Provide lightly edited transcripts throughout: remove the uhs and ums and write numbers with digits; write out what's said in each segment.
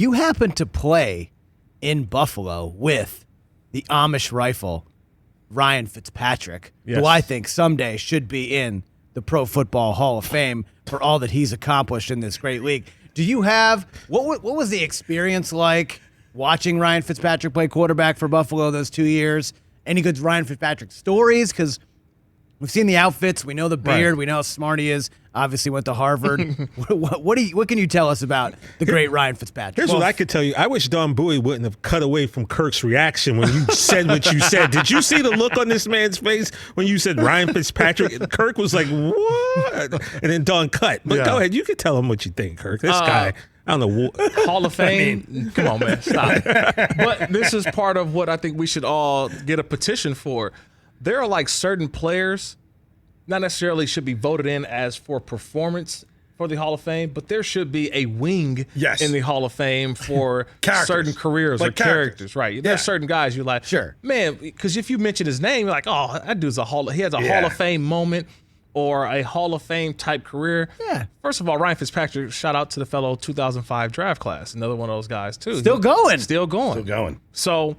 You happen to play in Buffalo with the Amish rifle, Ryan Fitzpatrick, who I think someday should be in the Pro Football Hall of Fame for all that he's accomplished in this great league. Do you have what was the experience like watching Ryan Fitzpatrick play quarterback for Buffalo those 2 years? Any good Ryan Fitzpatrick stories? Because we've seen the outfits, we know the beard, we know how smart he is. Obviously went to Harvard. What can you tell us about the great Ryan Fitzpatrick? Here's what I could tell you. I wish Don Bowie wouldn't have cut away from Kirk's reaction when you said what you said. Did you see the look on this man's face when you said Ryan Fitzpatrick? Kirk was like, what? And then Don cut. But go ahead. You can tell him what you think, Kirk. This guy, I don't know. Hall of Fame? Come on, man. Stop. But this is part of what I think we should all get a petition for. There are like certain players not necessarily should be voted in as for performance for the Hall of Fame, but there should be a wing in the Hall of Fame for certain careers or characters, right? There's certain guys you're like, man, because if you mention his name, you're like, oh, that dude's he has a Hall of Fame moment or a Hall of Fame type career. Yeah. First of all, Ryan Fitzpatrick, shout out to the fellow 2005 draft class, another one of those guys too. Still going. So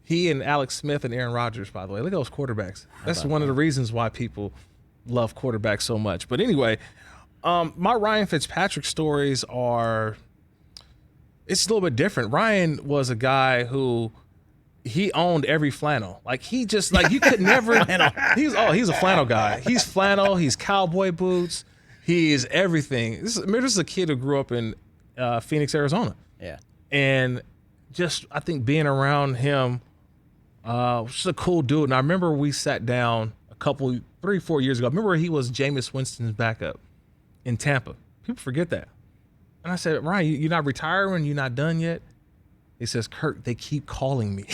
he and Alex Smith and Aaron Rodgers, by the way, look at those quarterbacks. That's one of the reasons why people love quarterbacks so much. But anyway, my Ryan Fitzpatrick stories it's a little bit different. Ryan was a guy who he owned every flannel. Like he just you could never he's a flannel guy. He's flannel, he's cowboy boots, he is everything. This is a kid who grew up in Phoenix, Arizona. Yeah. And just I think being around him just a cool dude. And I remember we sat down 3-4 years ago. I remember he was Jameis Winston's backup in Tampa. People forget that. And I said, Ryan, you're not retiring? You're not done yet? He says, Kirk, they keep calling me.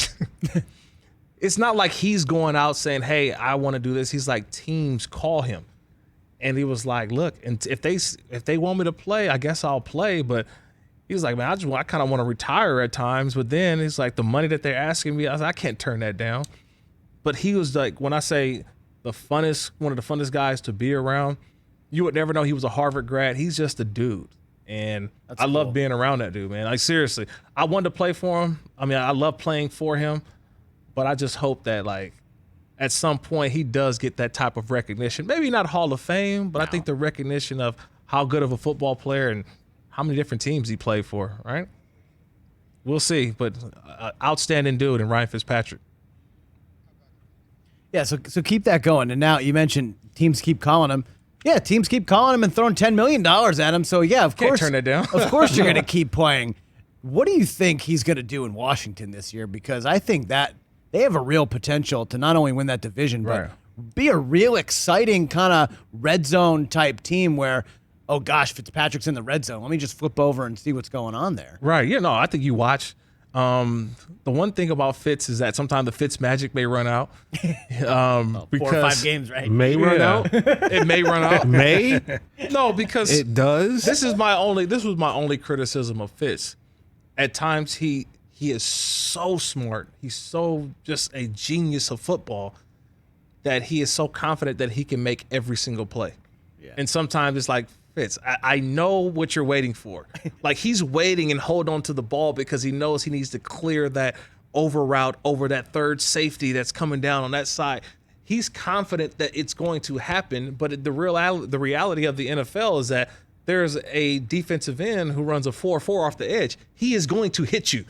It's not like he's going out saying, hey, I want to do this. He's like, teams call him. And he was like, look, and if they want me to play, I guess I'll play. But he was like, man, I kind of want to retire at times. But then it's like the money that they're asking me, I was like, I can't turn that down. But he was like, when I say one of the funnest guys to be around, you would never know he was a Harvard grad. He's just a dude. And I love being around that dude, man. Like, seriously, I wanted to play for him. I mean, I love playing for him, but I just hope that, like, at some point he does get that type of recognition. Maybe not Hall of Fame, but I think the recognition of how good of a football player and how many different teams he played for, right? We'll see, but outstanding dude in Ryan Fitzpatrick. Yeah, so keep that going. And now you mentioned teams keep calling him. Yeah, teams keep calling him and throwing $10 million at him. So, yeah, of course. Can't turn that down. Of course you're going to keep playing. What do you think he's going to do in Washington this year? Because I think that they have a real potential to not only win that division, but be a real exciting kind of red zone type team where, oh, gosh, Fitzpatrick's in the red zone. Let me just flip over and see what's going on there. Right. Yeah, no, I think you watch. The one thing about Fitz is that sometimes the Fitz magic may run out. Because 4 or 5 games, right? May run out. It may run out. May? No, because it does. This was my only criticism of Fitz. At times he is so smart. He's so just a genius of football that he is so confident that he can make every single play. Yeah. And sometimes it's like, Fitz, I know what you're waiting for. Like, he's waiting and hold on to the ball because he knows he needs to clear that over route over that third safety that's coming down on that side. He's confident that it's going to happen, but the reality of the NFL is that there's a defensive end who runs a 4-4 off the edge. He is going to hit you.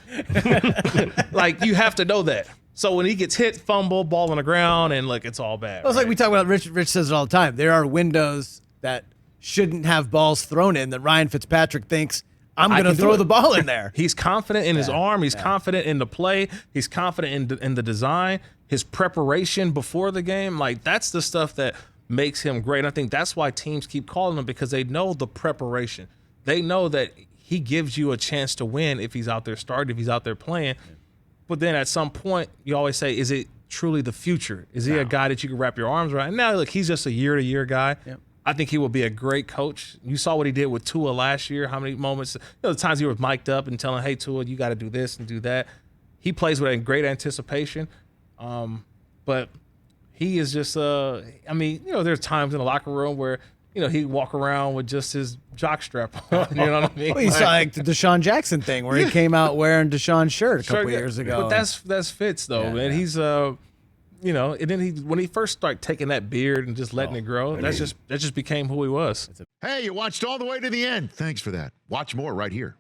Like, you have to know that. So when he gets hit, fumble, ball on the ground, and look, it's all bad. Well, it's like we talk about, Rich says it all the time. There are windows that shouldn't have balls thrown in that Ryan Fitzpatrick thinks, I'm going to throw the ball in there. He's confident in his arm. He's confident in the play. He's confident in the design, his preparation before the game. Like, that's the stuff that makes him great. And I think that's why teams keep calling him, because they know the preparation. They know that he gives you a chance to win if he's out there starting, if he's out there playing. But then at some point, you always say, is it truly the future? Is he a guy that you can wrap your arms around? And now, look, he's just a year-to-year guy. Yep. I think he will be a great coach. You saw what he did with Tua last year, how many moments, the times he was mic'd up and telling, hey, Tua, you got to do this and do that. He plays with great anticipation. But he is just, there's times in the locker room where he'd walk around with just his jockstrap on. You know what I mean? Well, he's like the Deshaun Jackson thing where he came out wearing Deshaun's shirt a couple years ago. But that's Fitz though, man. Yeah. He's and then when he first started taking that beard and just letting it grow, that just became who he was. Hey, you watched all the way to the end. Thanks for that. Watch more right here.